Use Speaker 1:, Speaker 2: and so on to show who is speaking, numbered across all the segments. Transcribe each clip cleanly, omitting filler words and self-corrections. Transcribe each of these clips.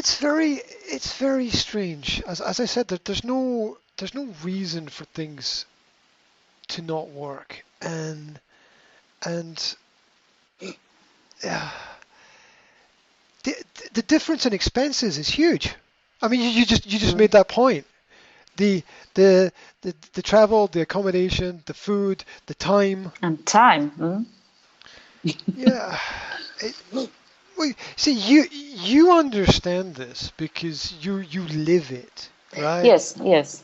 Speaker 1: it's very strange. As I said, that there's no reason for things to not work, and uh, the the difference in expenses is huge. I mean, you just
Speaker 2: Mm.
Speaker 1: made that point. The the travel, the accommodation, the food, the time.
Speaker 2: And time. Mm.
Speaker 1: Yeah. It, well, see, you understand this because you live it, right?
Speaker 2: Yes, yes.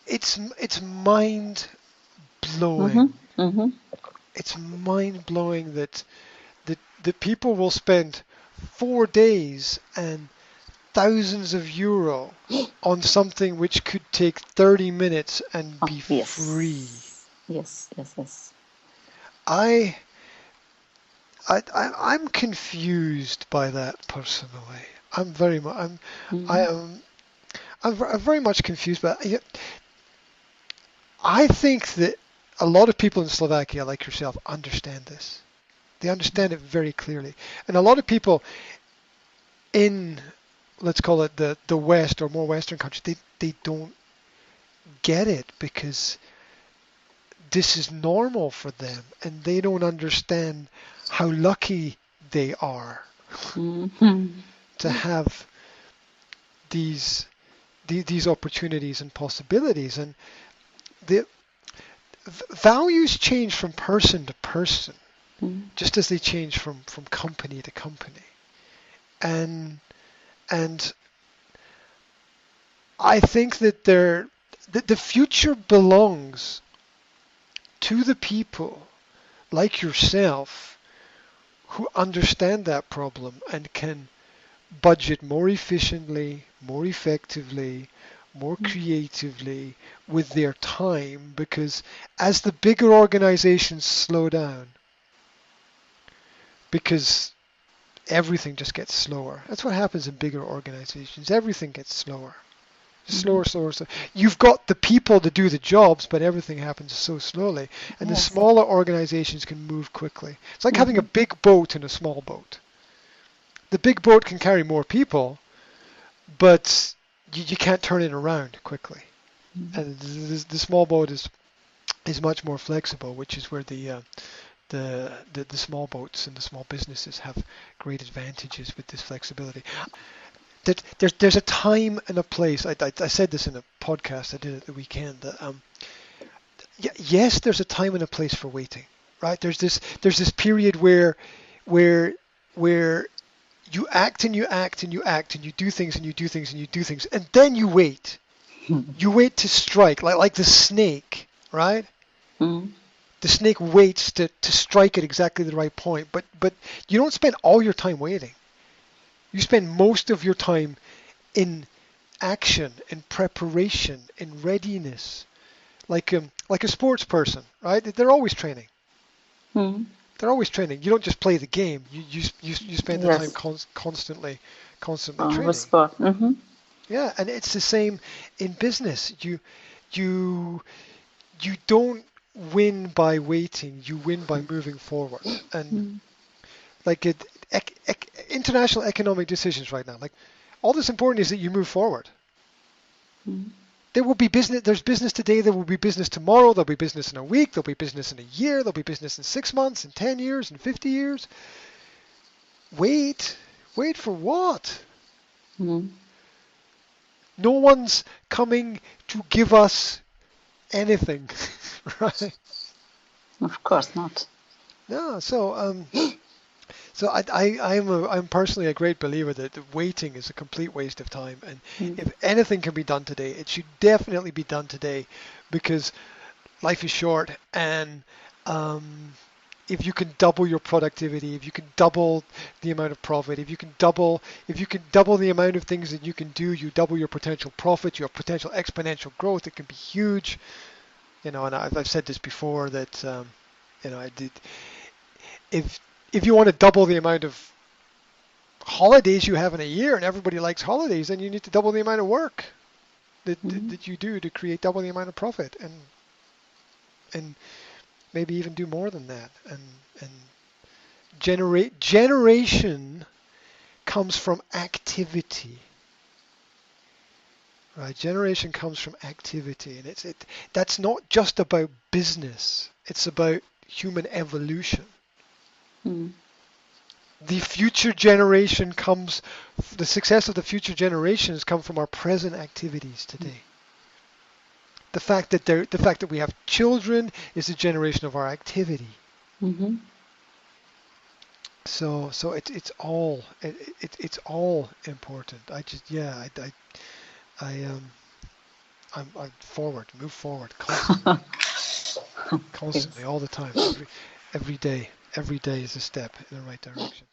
Speaker 1: It's mind
Speaker 2: Mm-hmm.
Speaker 1: blowing.
Speaker 2: Mm-hmm.
Speaker 1: It's mind blowing that people will spend 4 days and thousands of euro on something which could take 30 minutes and
Speaker 2: Oh,
Speaker 1: be free.
Speaker 2: yes. Yes, yes, yes.
Speaker 1: I, I'm confused by that personally. I'm very much I
Speaker 2: Mm-hmm.
Speaker 1: am I'm very much confused by it. I think that a lot of people in Slovakia, like yourself, understand this. They understand it very clearly, and a lot of people in, let's call it the West or more Western countries, they don't get it because this is normal for them, and they don't understand how lucky they are
Speaker 2: Mm-hmm.
Speaker 1: to have these these opportunities and possibilities. And the values change from person to person, just as they change from company to company. And and I think that the future belongs to the people like yourself who understand that problem and can budget more efficiently, more effectively, more creatively with their time, because as the bigger organizations slow down, because everything just gets slower. That's what happens in bigger organizations. Everything gets slower.
Speaker 2: Mm-hmm.
Speaker 1: Slower, slower, slower. You've got the people to do the jobs, but everything happens so slowly. And the
Speaker 2: Yes.
Speaker 1: smaller organizations can move quickly. It's like having a
Speaker 2: Mm-hmm.
Speaker 1: big boat and a small boat. The big boat can carry more people, but you can't turn it around quickly. And the small boat is much more flexible, which is where the small boats and the small businesses have great advantages with this flexibility. There's a time and a place. I said this in a podcast I did at the weekend. That yes, there's a time and a place for waiting. Right? There's this period where where you act and you act and you act and you do things and you do things and you do things, and then you wait. You wait to strike, like the snake, right?
Speaker 2: Mm-hmm.
Speaker 1: The snake waits to strike at exactly the right point, but you don't spend all your time waiting. You spend most of your time in action, in preparation, in readiness, like a sports person, right? They're always training.
Speaker 2: Mm-hmm.
Speaker 1: They're always training. You don't just play the game. You spend the time
Speaker 2: Yes.
Speaker 1: constantly
Speaker 2: On the
Speaker 1: training.
Speaker 2: spot. Mm-hmm.
Speaker 1: Yeah, and it's the same in business. You you don't win by waiting. You win by moving forward. And like international economic decisions right now, like all that's important is that you move forward.
Speaker 2: Mm-hmm.
Speaker 1: There will be business. There's business today. There will be business tomorrow. There'll be business in a week. There'll be business in a year. There'll be business in 6 months, in 10 years, in 50 years. Wait, wait for what?
Speaker 2: Mm-hmm.
Speaker 1: No one's coming to give us anything, right?
Speaker 2: Of course not.
Speaker 1: No. So I'm personally a great believer that waiting is a complete waste of time. And
Speaker 2: Mm-hmm.
Speaker 1: if anything can be done today, it should definitely be done today, because life is short, and um, if you can double your productivity, if you can double the amount of profit, if you can double the amount of things that you can do, you double your potential profit, your potential exponential growth. It can be huge, And I've said this before that I did. If if you want to double the amount of holidays you have in a year, and everybody likes holidays, then you need to double the amount of work
Speaker 2: Mm-hmm.
Speaker 1: that you do to create double the amount of profit, and maybe even do more than that, and generation comes from activity. Right? Generation comes from activity, and that's not just about business. It's about human evolution.
Speaker 2: Mm.
Speaker 1: The future generation comes, the success of the future generations come from our present activities today. The fact that we have children is a generation of our activity.
Speaker 2: Mm-hmm.
Speaker 1: So it's all important. I just I'm forward, move forward constantly,
Speaker 2: Yes.
Speaker 1: constantly, all the time, every day is a step in the right direction.